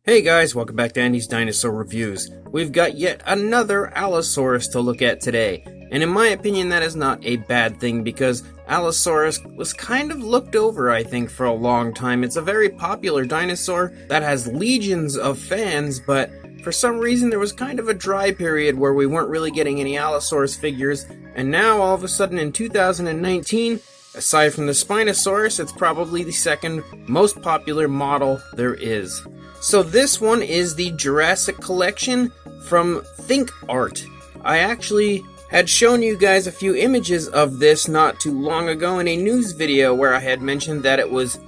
Hey guys, welcome back to Andy's Dinosaur Reviews. We've got yet another Allosaurus to look at today, and in my opinion that is not a bad thing because Allosaurus was kind of looked over, I think, for a long time. It's a very popular dinosaur that has legions of fans, but for some reason there was kind of a dry period where we weren't really getting any Allosaurus figures, and now all of a sudden in 2019, aside from the Spinosaurus, it's probably the second most popular model there is. So this one is the Jurassic collection from Think Art. I actually had shown you guys a few images of this not too long ago in a news video where I had mentioned that it was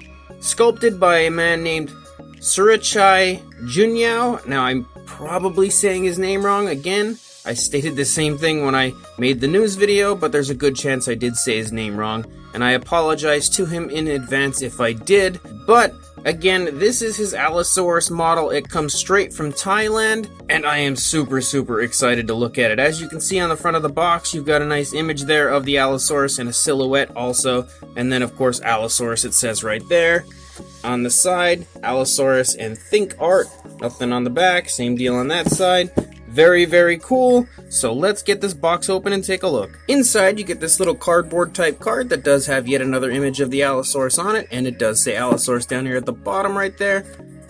sculpted by a man named Surachai Junyeaw. Now I'm probably saying his name wrong again. I stated the same thing when I made the news video, but there's a good chance I did say his name wrong, and I apologize to him in advance if I did. But again, this is his Allosaurus model. It comes straight from Thailand, and I am super excited to look at it. As you can see on the front of the box, you've got a nice image there of the Allosaurus and a silhouette also, and then of course Allosaurus it says right there. On the side, Allosaurus and Think Art. Nothing on the back, same deal on that side. Very cool. So let's get this box open and take a look. Inside you get this little cardboard type card that does have yet another image of the Allosaurus on it, and it does say Allosaurus down here at the bottom right there.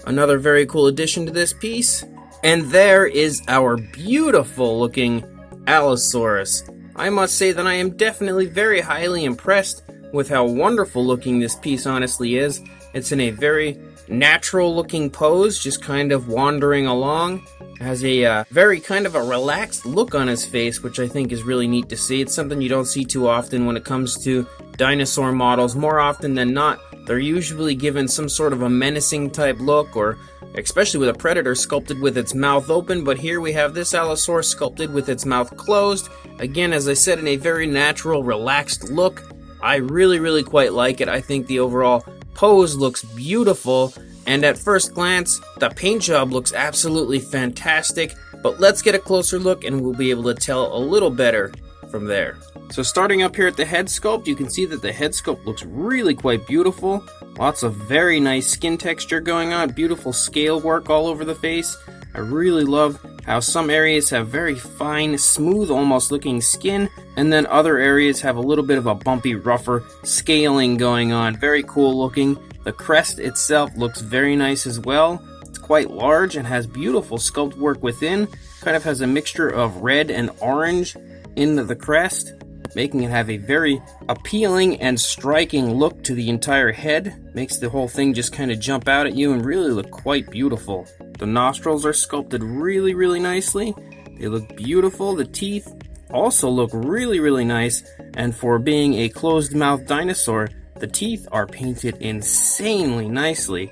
Another very cool addition to this piece. And there is our beautiful looking Allosaurus. I must say that I am definitely very highly impressed with how wonderful looking this piece honestly is. It's in a very natural looking pose, just kind of wandering along. Has a very kind of a relaxed look on his face, which I think is really neat to see. It's something you don't see too often when it comes to dinosaur models. More often than not, they're usually given some sort of a menacing type look, or especially with a predator sculpted with its mouth open, but here we have this Allosaurus sculpted with its mouth closed. Again, as I said, in a very natural, relaxed look. I really quite like it. I think the overall pose looks beautiful. And at first glance, the paint job looks absolutely fantastic, but let's get a closer look and we'll be able to tell a little better from there. So starting up here at the head sculpt, you can see that the head sculpt looks really quite beautiful. Lots of very nice skin texture going on, beautiful scale work all over the face. I really love how some areas have very fine, smooth, almost looking skin, and then other areas have a little bit of a bumpy, rougher scaling going on. Very cool looking. The crest itself looks very nice as well. It's quite large and has beautiful sculpt work within. Kind of has a mixture of red and orange in the crest, making it have a very appealing and striking look to the entire head. Makes the whole thing just kind of jump out at you and really look quite beautiful. The nostrils are sculpted really nicely. They look beautiful. The teeth also look really nice, and for being a closed-mouthed dinosaur, the teeth are painted insanely nicely.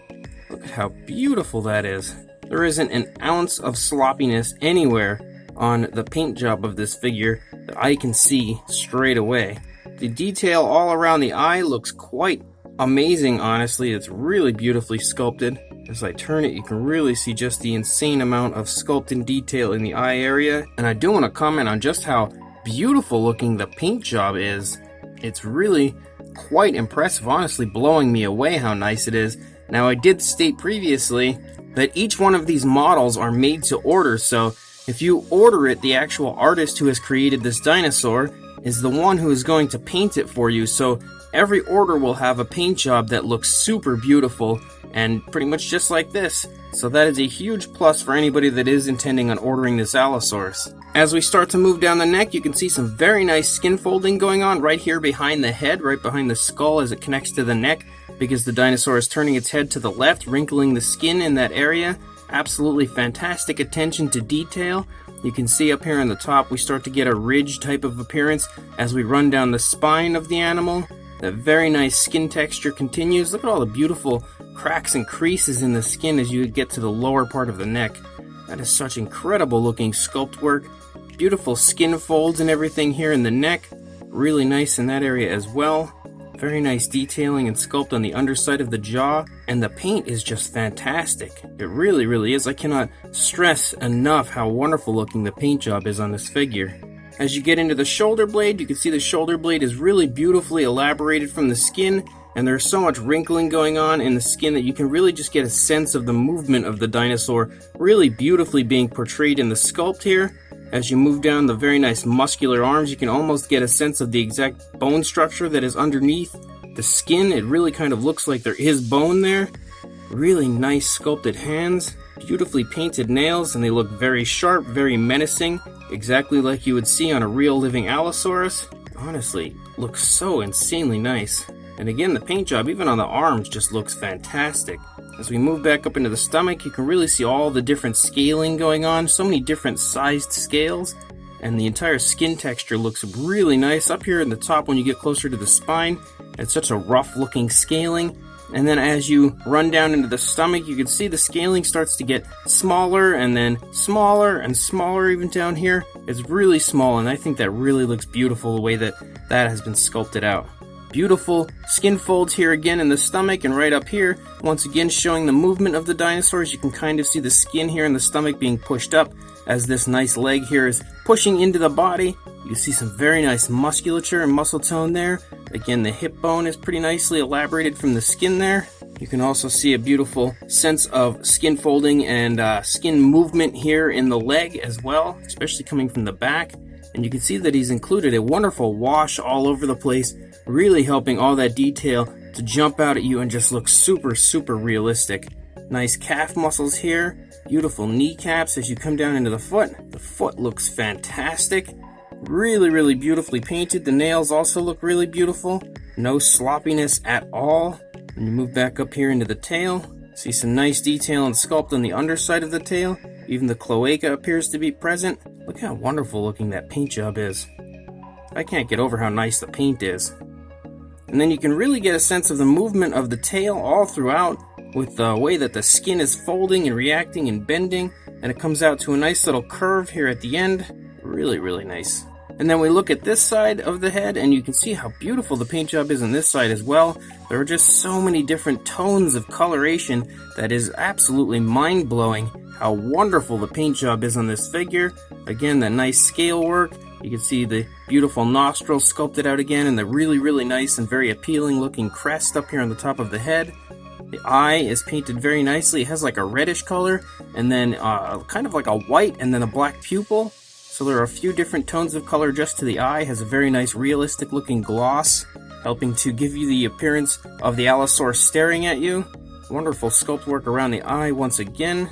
Look at how beautiful that is. There isn't an ounce of sloppiness anywhere on the paint job of this figure that I can see straight away. The detail all around the eye looks quite amazing, honestly. It's really beautifully sculpted. As I turn it, you can really see just the insane amount of sculpting detail in the eye area. And I do want to comment on just how beautiful looking the paint job is. It's really quite impressive, honestly, blowing me away how nice it is. Now, I did state previously that each one of these models are made to order, so if you order it, the actual artist who has created this dinosaur is the one who is going to paint it for you, so every order will have a paint job that looks super beautiful and pretty much just like this. So that is a huge plus for anybody that is intending on ordering this Allosaurus. As we start to move down the neck, you can see some very nice skin folding going on right here behind the head, right behind the skull as it connects to the neck, because the dinosaur is turning its head to the left, wrinkling the skin in that area. Absolutely fantastic attention to detail. You can see up here on the top we start to get a ridge type of appearance as we run down the spine of the animal. That very nice skin texture continues. Look at all the beautiful cracks and creases in the skin as you get to the lower part of the neck. That is such incredible looking sculpt work. Beautiful skin folds and everything here in the neck. Really nice in that area as well. Very nice detailing and sculpt on the underside of the jaw. And the paint is just fantastic. It really is. I cannot stress enough how wonderful looking the paint job is on this figure. As you get into the shoulder blade, you can see the shoulder blade is really beautifully elaborated from the skin. and there's so much wrinkling going on in the skin that you can really just get a sense of the movement of the dinosaur really beautifully being portrayed in the sculpt here. As you move down the very nice muscular arms, you can almost get a sense of the exact bone structure that is underneath the skin. It really kind of looks like there is bone there. Really nice sculpted hands, beautifully painted nails, and they look very sharp, very menacing, exactly like you would see on a real living Allosaurus. Honestly, looks so insanely nice. And again, the paint job, even on the arms, just looks fantastic. As we move back up into the stomach, you can really see all the different scaling going on, so many different sized scales, and the entire skin texture looks really nice. Up here in the top, when you get closer to the spine, it's such a rough looking scaling. And then as you run down into the stomach, you can see the scaling starts to get smaller and then smaller and smaller even down here. It's really small, and I think that really looks beautiful the way that has been sculpted out. Beautiful skin folds here again in the stomach and right up here. Once again showing the movement of the dinosaurs. You can kind of see the skin here in the stomach being pushed up as this nice leg here is pushing into the body. You see some very nice musculature and muscle tone there. Again, the hip bone is pretty nicely elaborated from the skin there. You can also see a beautiful sense of skin folding and skin movement here in the leg as well, especially coming from the back. And you can see that he's included a wonderful wash all over the place, really helping all that detail to jump out at you and just look super, super realistic. Nice calf muscles here, beautiful kneecaps as you come down into the foot. The foot looks fantastic. Really, really beautifully painted. The nails also look really beautiful. No sloppiness at all. When you move back up here into the tail, see some nice detail and sculpt on the underside of the tail. Even the cloaca appears to be present. Look how wonderful looking that paint job is. I can't get over how nice the paint is. And then you can really get a sense of the movement of the tail all throughout with the way that the skin is folding and reacting and bending, and it comes out to a nice little curve here at the end. Really, really nice. And then we look at this side of the head and you can see how beautiful the paint job is on this side as well. There are just so many different tones of coloration that is absolutely mind-blowing how wonderful the paint job is on this figure. Again, that nice scale work. You can see the beautiful nostrils sculpted out again and the really, really nice and very appealing looking crest up here on the top of the head. The eye is painted very nicely. It has like a reddish color and then kind of like a white and then a black pupil. So there are a few different tones of color just to the eye. It has a very nice realistic looking gloss, helping to give you the appearance of the Allosaurus staring at you. Wonderful sculpt work around the eye once again.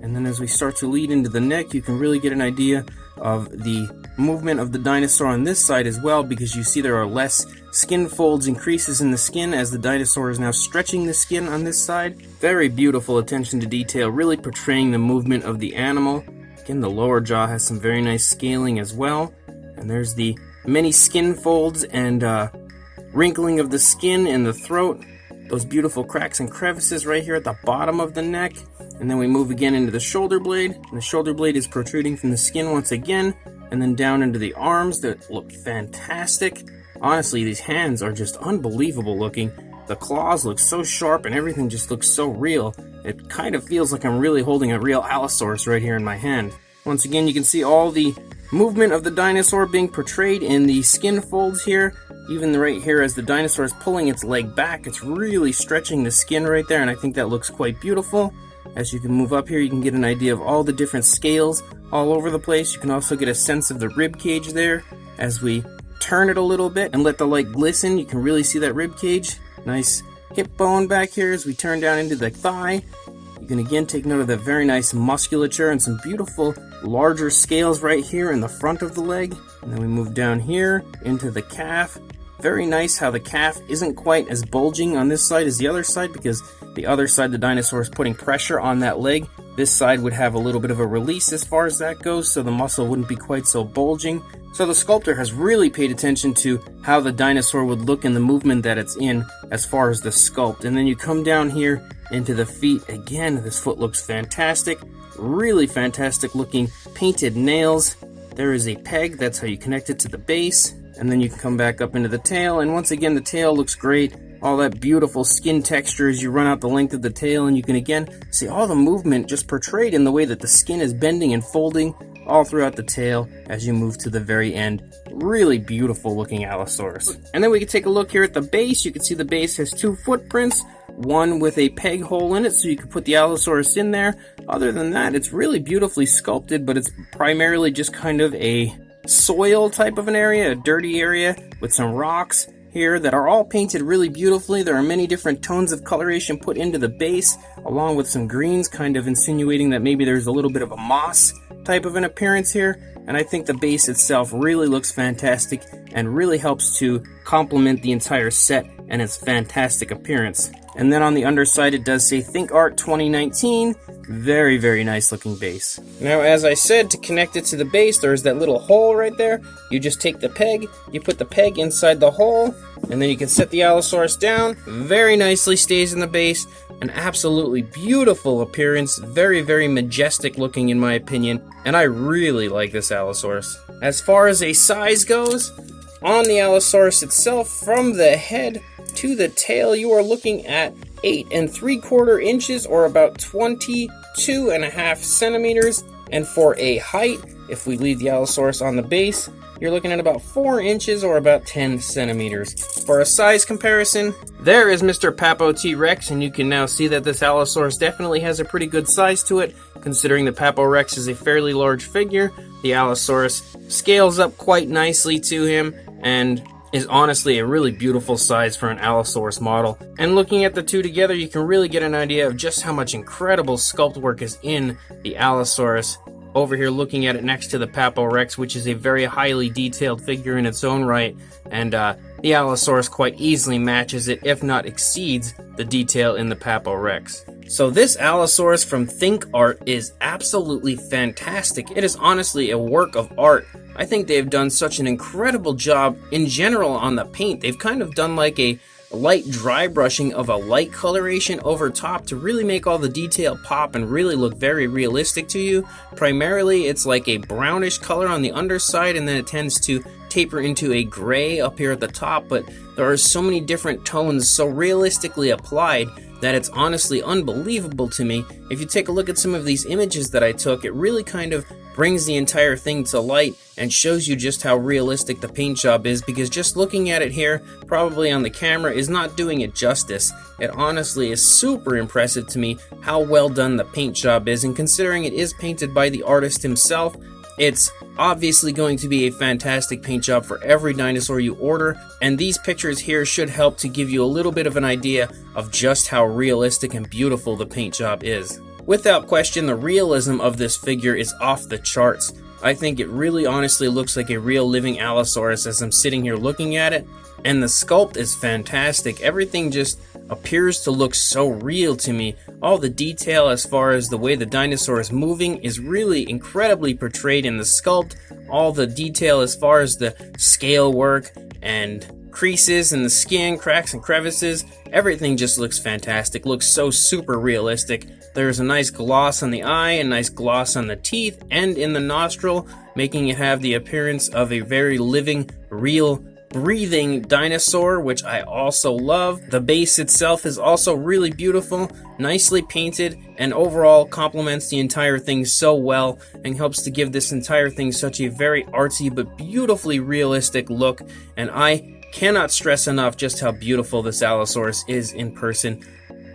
And then as we start to lead into the neck, you can really get an idea of the movement of the dinosaur on this side as well, because you see there are less skin folds and creases in the skin as the dinosaur is now stretching the skin on this side. Very beautiful attention to detail, really portraying the movement of the animal. Again, the lower jaw has some very nice scaling as well. And there's the many skin folds and wrinkling of the skin in the throat. Those beautiful cracks and crevices right here at the bottom of the neck. And then we move again into the shoulder blade. And the shoulder blade is protruding from the skin once again. And then down into the arms that look fantastic. Honestly, these hands are just unbelievable looking. The claws look so sharp and everything just looks so real. It kind of feels like I'm really holding a real Allosaurus right here in my hand. Once again, you can see all the movement of the dinosaur being portrayed in the skin folds here. Even right here as the dinosaur is pulling its leg back, it's really stretching the skin right there, and I think that looks quite beautiful. As you can move up here, you can get an idea of all the different scales all over the place. You can also get a sense of the rib cage there. As we turn it a little bit and let the light glisten, you can really see that rib cage. Nice hip bone back here as we turn down into the thigh. You can again take note of that very nice musculature and some beautiful larger scales right here in the front of the leg. And then we move down here into the calf. Very nice how the calf isn't quite as bulging on this side as the other side, because the other side the dinosaur is putting pressure on that leg. This side would have a little bit of a release as far as that goes, so the muscle wouldn't be quite so bulging. So the sculptor has really paid attention to how the dinosaur would look in the movement that it's in as far as the sculpt. And then you come down here into the feet. Again, this foot looks fantastic. Really fantastic looking painted nails. There is a peg, that's how you connect it to the base. And then you can come back up into the tail, and once again the tail looks great. All that beautiful skin texture as you run out the length of the tail, and you can again see all the movement just portrayed in the way that the skin is bending and folding all throughout the tail as you move to the very end Really beautiful looking Allosaurus. And then we can take a look here at the base. You can see the base has 2 footprints, one with a peg hole in it so you can put the Allosaurus in there. Other than that, it's really beautifully sculpted, but it's primarily just kind of a soil type of an area, a dirty area with some rocks here that are all painted really beautifully. There are many different tones of coloration put into the base, along with some greens, kind of insinuating that maybe there's a little bit of a moss type of an appearance here. And I think the base itself really looks fantastic and really helps to complement the entire set and its fantastic appearance. And then on the underside it does say Think Art 2019. Very, very nice looking base. Now, as I said, to connect it to the base, there's that little hole right there. You just take the peg, you put the peg inside the hole, and then you can set the Allosaurus down. Very nicely stays in the base. An absolutely beautiful appearance. Very, very majestic looking in my opinion. And I really like this Allosaurus. As far as a size goes, on the Allosaurus itself, from the head to the tail, you are looking at 8 3/4 inches, or about 22.5 centimeters. And for a height, if we leave the Allosaurus on the base, you're looking at about 4 inches, or about 10 centimeters. For a size comparison, there is Mr. Papo T-Rex, and you can now see that this Allosaurus definitely has a pretty good size to it, considering the Papo Rex is a fairly large figure. The Allosaurus scales up quite nicely to him, and is honestly a really beautiful size for an Allosaurus model. And looking at the two together, you can really get an idea of just how much incredible sculpt work is in the Allosaurus. Over here looking at it next to the Papo Rex, which is a very highly detailed figure in its own right, and the Allosaurus quite easily matches it, if not exceeds, the detail in the Papo Rex. So this Allosaurus from Think Art is absolutely fantastic. It is honestly a work of art. I think they've done such an incredible job in general on the paint. They've kind of done like a light dry brushing of a light coloration over top to really make all the detail pop and really look very realistic to you. Primarily it's like a brownish color on the underside, and then it tends to taper into a gray up here at the top, but there are so many different tones so realistically applied that it's honestly unbelievable to me. If you take a look at some of these images that I took, it really kind of brings the entire thing to light and shows you just how realistic the paint job is, because just looking at it here, probably on the camera, is not doing it justice. It honestly is super impressive to me how well done the paint job is, and considering it is painted by the artist himself, it's obviously going to be a fantastic paint job for every dinosaur you order, and these pictures here should help to give you a little bit of an idea of just how realistic and beautiful the paint job is. Without question, the realism of this figure is off the charts. I think it really honestly looks like a real living Allosaurus as I'm sitting here looking at it, and the sculpt is fantastic. Everything just appears to look so real to me. All the detail as far as the way the dinosaur is moving is really incredibly portrayed in the sculpt. All the detail as far as the scale work and creases in the skin, cracks and crevices, everything just looks fantastic, looks so super realistic. There's a nice gloss on the eye, a nice gloss on the teeth and in the nostril, making it have the appearance of a very living, real, breathing dinosaur, which I also love. The base itself is also really beautiful, nicely painted, and overall complements the entire thing so well and helps to give this entire thing such a very artsy but beautifully realistic look. And I cannot stress enough just how beautiful this Allosaurus is in person.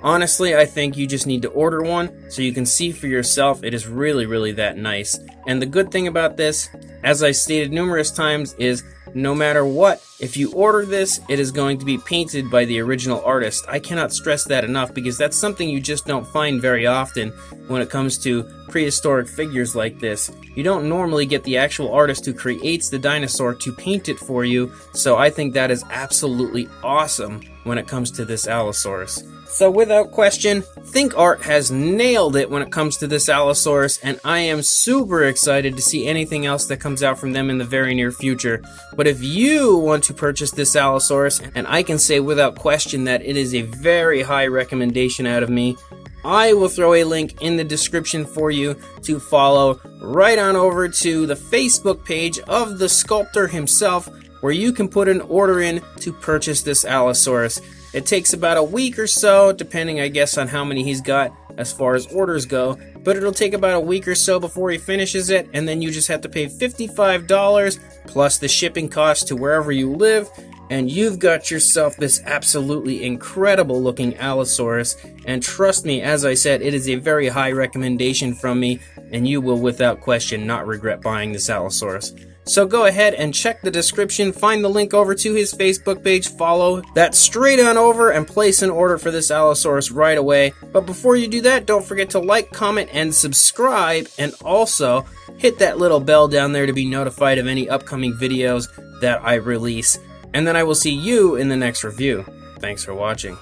Honestly, I think you just need to order one so you can see for yourself. It is really, really that nice. And the good thing about this, as I stated numerous times, is no matter what, if you order this, it is going to be painted by the original artist. I cannot stress that enough, because that's something you just don't find very often when it comes to prehistoric figures like this. You don't normally get the actual artist who creates the dinosaur to paint it for you, so I think that is absolutely awesome when it comes to this Allosaurus. So without question, Think Art has nailed it when it comes to this Allosaurus, and I am super excited to see anything else that comes out from them in the very near future. But if you want to purchase this Allosaurus, and I can say without question that it is a very high recommendation out of me, I will throw a link in the description for you to follow right on over to the Facebook page of the sculptor himself, where you can put an order in to purchase this Allosaurus. It takes about a week or so, depending I guess on how many he's got as far as orders go, but it'll take about a week or so before he finishes it, and then you just have to pay $55 plus the shipping cost to wherever you live, and you've got yourself this absolutely incredible looking Allosaurus. And trust me, as I said, it is a very high recommendation from me, and you will without question not regret buying this Allosaurus. So go ahead and check the description, find the link over to his Facebook page, follow that straight on over, and place an order for this Allosaurus right away. But before you do that, don't forget to like, comment, and subscribe, and also hit that little bell down there to be notified of any upcoming videos that I release. And then I will see you in the next review. Thanks for watching.